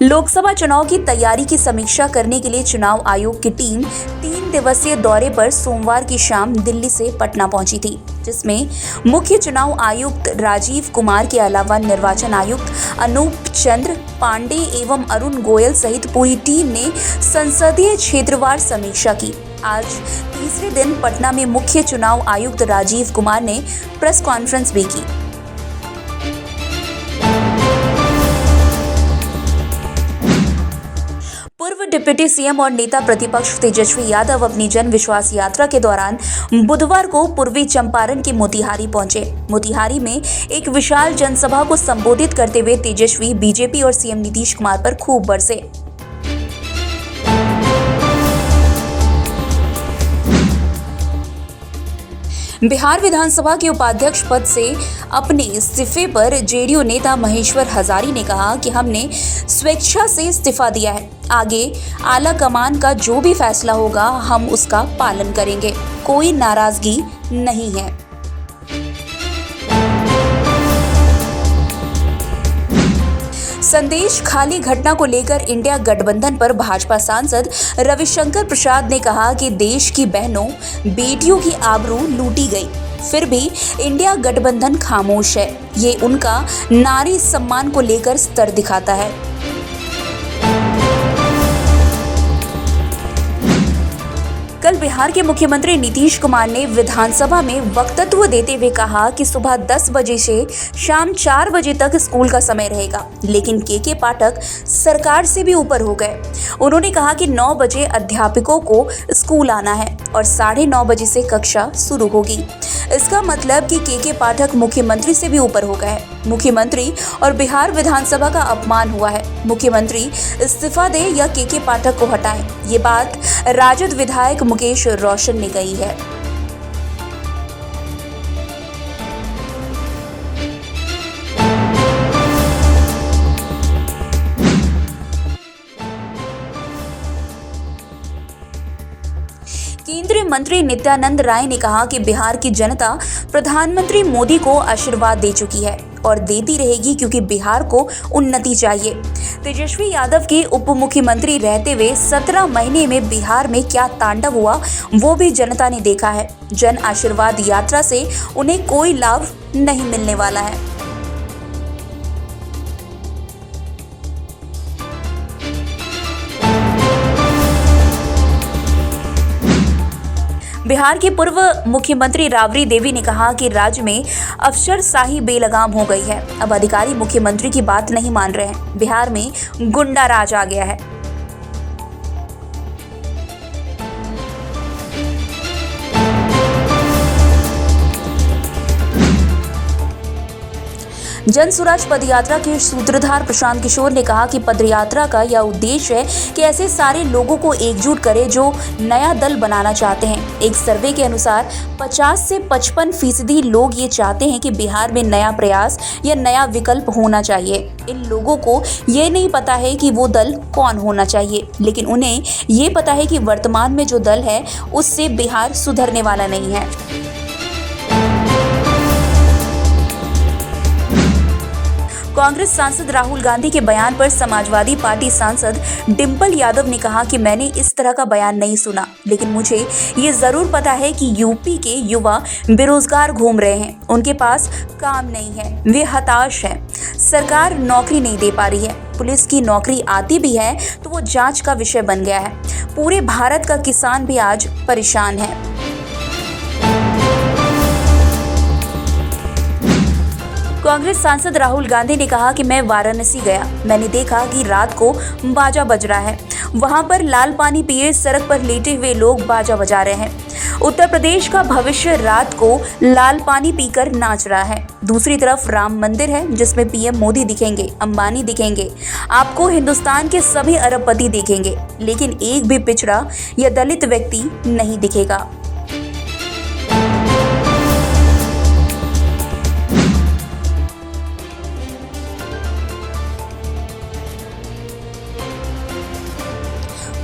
लोकसभा चुनाव की तैयारी की समीक्षा करने के लिए चुनाव आयोग की टीम 3 दिवसीय दौरे पर सोमवार की शाम दिल्ली से पटना पहुंची थी, जिसमें मुख्य चुनाव आयुक्त राजीव कुमार के अलावा निर्वाचन आयुक्त अनूप चंद्र पांडे एवं अरुण गोयल सहित पूरी टीम ने संसदीय क्षेत्रवार समीक्षा की। आज तीसरे दिन पटना में मुख्य चुनाव आयुक्त राजीव कुमार ने प्रेस कॉन्फ्रेंस भी की। पूर्व डिप्टी सीएम और नेता प्रतिपक्ष तेजस्वी यादव अपनी जन विश्वास यात्रा के दौरान बुधवार को पूर्वी चंपारण के मोतिहारी पहुंचे। मोतिहारी में एक विशाल जनसभा को संबोधित करते हुए तेजस्वी बीजेपी और सीएम नीतीश कुमार पर खूब बरसे। बिहार विधानसभा के उपाध्यक्ष पद से अपने इस्तीफे पर जेडीयू नेता महेश्वर हजारी ने कहा कि हमने स्वेच्छा से इस्तीफा दिया है। आगे आला कमान का जो भी फैसला होगा हम उसका पालन करेंगे। कोई नाराजगी नहीं है। संदेश खाली घटना को लेकर इंडिया गठबंधन पर भाजपा सांसद रविशंकर प्रसाद ने कहा कि देश की बहनों बेटियों की आबरू लूटी गई, फिर भी इंडिया गठबंधन खामोश है। ये उनका नारी सम्मान को लेकर स्तर दिखाता है। कल बिहार के मुख्यमंत्री नीतीश कुमार ने विधानसभा में वक्तव्य देते हुए कहा कि सुबह 10 बजे से शाम 4 बजे तक स्कूल का समय रहेगा, लेकिन के पाठक सरकार से भी ऊपर हो गए। उन्होंने कहा कि 9 बजे अध्यापकों को स्कूल आना है और 9:30 बजे से कक्षा शुरू होगी। इसका मतलब कि के पाठक मुख्यमंत्री से भी ऊपर हो गए। मुख्यमंत्री और बिहार विधानसभा का अपमान हुआ है। मुख्यमंत्री इस्तीफा दे या के पाठक को हटाएं, ये बात राजद विधायक मुकेश रोशन ने कही है। केंद्रीय मंत्री नित्यानंद राय ने कहा कि बिहार की जनता प्रधानमंत्री मोदी को आशीर्वाद दे चुकी है और देती रहेगी, क्योंकि बिहार को उन्नति चाहिए। तेजस्वी यादव के उप मुख्यमंत्री रहते हुए 17 महीने में बिहार में क्या तांडव हुआ वो भी जनता ने देखा है। जन आशीर्वाद यात्रा से उन्हें कोई लाभ नहीं मिलने वाला है। बिहार की पूर्व मुख्यमंत्री राबड़ी देवी ने कहा कि राज्य में अफसरशाही बेलगाम हो गई है। अब अधिकारी मुख्यमंत्री की बात नहीं मान रहे हैं। बिहार में गुंडा राज आ गया है। जन स्वराज पदयात्रा के सूत्रधार प्रशांत किशोर ने कहा कि पदयात्रा का यह उद्देश्य है कि ऐसे सारे लोगों को एकजुट करे जो नया दल बनाना चाहते हैं। एक सर्वे के अनुसार 50 से 55% लोग ये चाहते हैं कि बिहार में नया प्रयास या नया विकल्प होना चाहिए। इन लोगों को ये नहीं पता है कि वो दल कौन होना चाहिए, लेकिन उन्हें ये पता है कि वर्तमान में जो दल है उससे बिहार सुधरने वाला नहीं है। कांग्रेस सांसद राहुल गांधी के बयान पर समाजवादी पार्टी सांसद डिंपल यादव ने कहा कि मैंने इस तरह का बयान नहीं सुना, लेकिन मुझे ये जरूर पता है कि यूपी के युवा बेरोजगार घूम रहे हैं, उनके पास काम नहीं है, वे हताश हैं। सरकार नौकरी नहीं दे पा रही है। पुलिस की नौकरी आती भी है तो वो जांच का विषय बन गया है। पूरे भारत का किसान भी आज परेशान है। कांग्रेस सांसद राहुल गांधी ने कहा कि मैं वाराणसी गया, मैंने देखा कि रात को बाजा बज रहा है। वहां पर लाल पानी पिए सड़क पर लेटे हुए लोग बाजा बजा रहे हैं। उत्तर प्रदेश का भविष्य रात को लाल पानी पीकर नाच रहा है। दूसरी तरफ राम मंदिर है जिसमें पीएम मोदी दिखेंगे, अंबानी दिखेंगे, आपको हिंदुस्तान के सभी अरबपति दिखेंगे, लेकिन एक भी पिछड़ा या दलित व्यक्ति नहीं दिखेगा।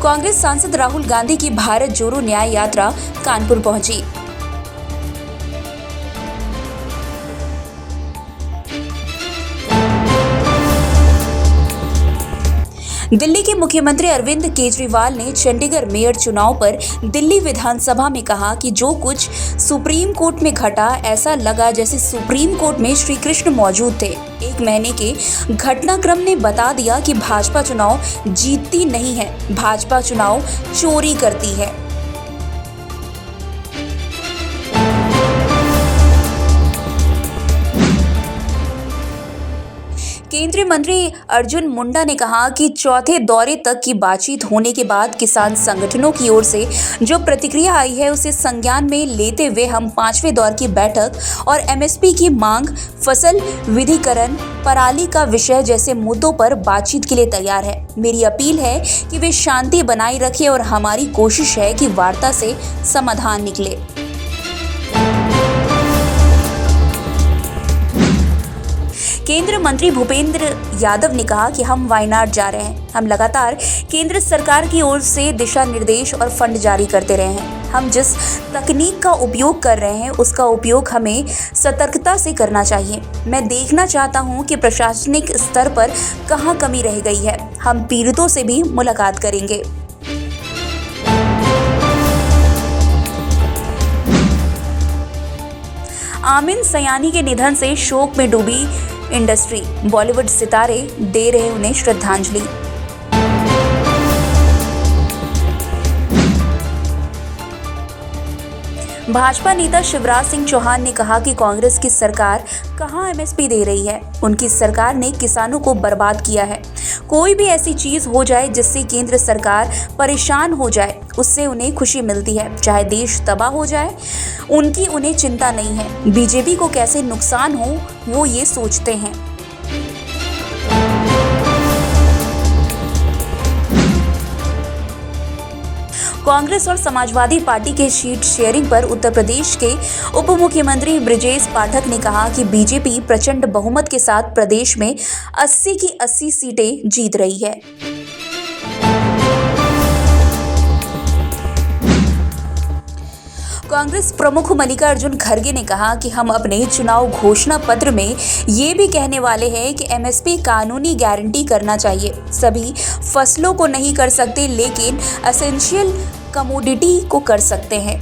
कांग्रेस सांसद राहुल गांधी की भारत जोड़ो न्याय यात्रा कानपुर पहुंची। दिल्ली के मुख्यमंत्री अरविंद केजरीवाल ने चंडीगढ़ मेयर चुनाव पर दिल्ली विधानसभा में कहा कि जो कुछ सुप्रीम कोर्ट में घटा, ऐसा लगा जैसे सुप्रीम कोर्ट में श्री कृष्ण मौजूद थे। 1 महीने के घटनाक्रम ने बता दिया कि भाजपा चुनाव जीतती नहीं है, भाजपा चुनाव चोरी करती है। केंद्रीय मंत्री अर्जुन मुंडा ने कहा कि चौथे दौरे तक की बातचीत होने के बाद किसान संगठनों की ओर से जो प्रतिक्रिया आई है उसे संज्ञान में लेते हुए हम 5वें दौर की बैठक और एमएसपी की मांग, फसल विधिकरण, पराली का विषय जैसे मुद्दों पर बातचीत के लिए तैयार है। मेरी अपील है कि वे शांति बनाए रखें और हमारी कोशिश है कि वार्ता से समाधान निकले। केंद्रीय मंत्री भूपेंद्र यादव ने कहा कि हम वायनाड जा रहे हैं। हम लगातार केंद्र सरकार की ओर से दिशा निर्देश और फंड जारी करते रहे हैं। हम जिस तकनीक का उपयोग कर रहे हैं उसका उपयोग हमें सतर्कता से करना चाहिए। मैं देखना चाहता हूं कि प्रशासनिक स्तर पर कहां कमी रह गई है। हम पीड़ितों से भी मुलाकात करेंगे। आमिन सयानी के निधन से शोक में डूबी इंडस्ट्री, बॉलीवुड सितारे दे रहे उन्हें श्रद्धांजलि। भाजपा नेता शिवराज सिंह चौहान ने कहा कि कांग्रेस की सरकार कहां एमएसपी दे रही है। उनकी सरकार ने किसानों को बर्बाद किया है। कोई भी ऐसी चीज हो जाए जिससे केंद्र सरकार परेशान हो जाए, उससे उन्हें खुशी मिलती है। चाहे देश तबाह हो जाए, उनकी उन्हें चिंता नहीं है। बीजेपी को कैसे नुकसान हो वो ये सोचते हैं। कांग्रेस और समाजवादी पार्टी के सीट शेयरिंग पर उत्तर प्रदेश के उप मुख्यमंत्री ब्रजेश पाठक ने कहा कि बीजेपी प्रचंड बहुमत के साथ प्रदेश में 80 की 80 सीटें जीत रही है। कांग्रेस प्रमुख मल्लिकार्जुन खड़गे ने कहा कि हम अपने चुनाव घोषणा पत्र में ये भी कहने वाले हैं कि एमएसपी कानूनी गारंटी करना चाहिए। सभी फसलों को नहीं कर सकते, लेकिन एसेंशियल कमोडिटी को कर सकते हैं।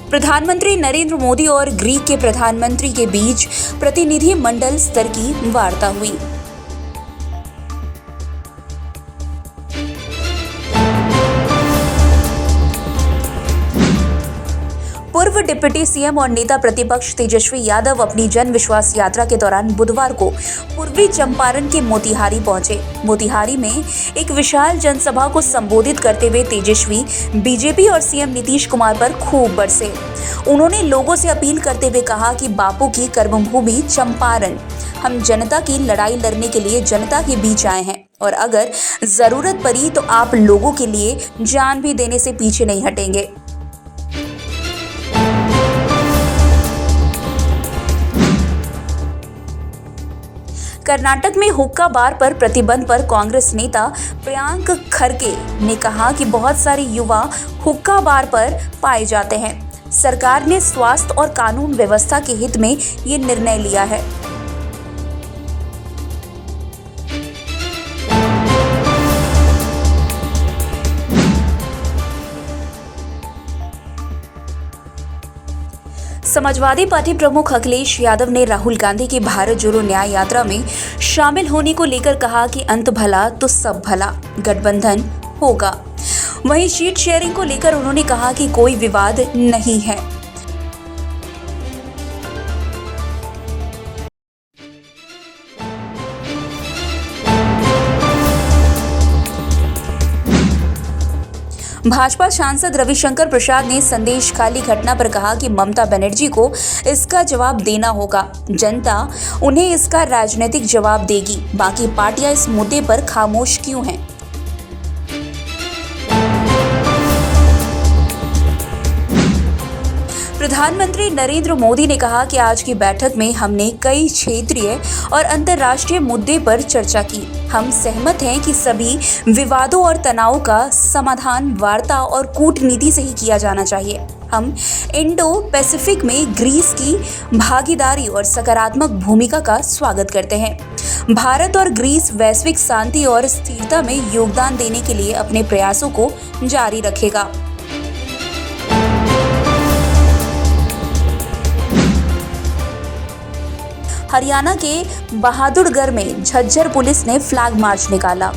प्रधानमंत्री नरेंद्र मोदी और ग्रीक के प्रधानमंत्री के बीच प्रतिनिधि मंडल स्तर की वार्ता हुई। पूर्व डिप्टी सीएम और नेता प्रतिपक्ष तेजस्वी यादव अपनी जन विश्वास यात्रा के दौरान बुधवार को पूर्वी चंपारण के मोतिहारी पहुंचे। मोतिहारी में एक विशाल जनसभा को संबोधित करते हुए तेजस्वी बीजेपी और सीएम नीतीश कुमार पर खूब बरसे। उन्होंने लोगों से अपील करते हुए कहा कि बापू की कर्मभूमि चंपारण, हम जनता की लड़ाई लड़ने के लिए जनता के बीच आए हैं और अगर जरूरत पड़ी तो आप लोगों के लिए जान भी देने से पीछे नहीं हटेंगे। कर्नाटक में हुक्का बार पर प्रतिबंध पर कांग्रेस नेता प्रियांक खरगे ने कहा कि बहुत सारे युवा हुक्का बार पर पाए जाते हैं। सरकार ने स्वास्थ्य और कानून व्यवस्था के हित में ये निर्णय लिया है। समाजवादी पार्टी प्रमुख अखिलेश यादव ने राहुल गांधी की भारत जोड़ो न्याय यात्रा में शामिल होने को लेकर कहा कि अंत भला तो सब भला, गठबंधन होगा। वहीं सीट शेयरिंग को लेकर उन्होंने कहा कि कोई विवाद नहीं है। भाजपा सांसद रविशंकर प्रसाद ने संदेश खाली घटना पर कहा कि ममता बनर्जी को इसका जवाब देना होगा। जनता उन्हें इसका राजनीतिक जवाब देगी। बाकी पार्टियां इस मुद्दे पर खामोश क्यों हैं? प्रधानमंत्री नरेंद्र मोदी ने कहा कि आज की बैठक में हमने कई क्षेत्रीय और अंतर्राष्ट्रीय मुद्दे पर चर्चा की। हम सहमत हैं कि सभी विवादों और तनाव का समाधान वार्ता और कूटनीति से ही किया जाना चाहिए। हम इंडो पैसिफिक में ग्रीस की भागीदारी और सकारात्मक भूमिका का स्वागत करते हैं। भारत और ग्रीस वैश्विक शांति और स्थिरता में योगदान देने के लिए अपने प्रयासों को जारी रखेगा। हरियाणा के बहादुरगढ़ में झज्जर पुलिस ने फ्लैग मार्च निकाला।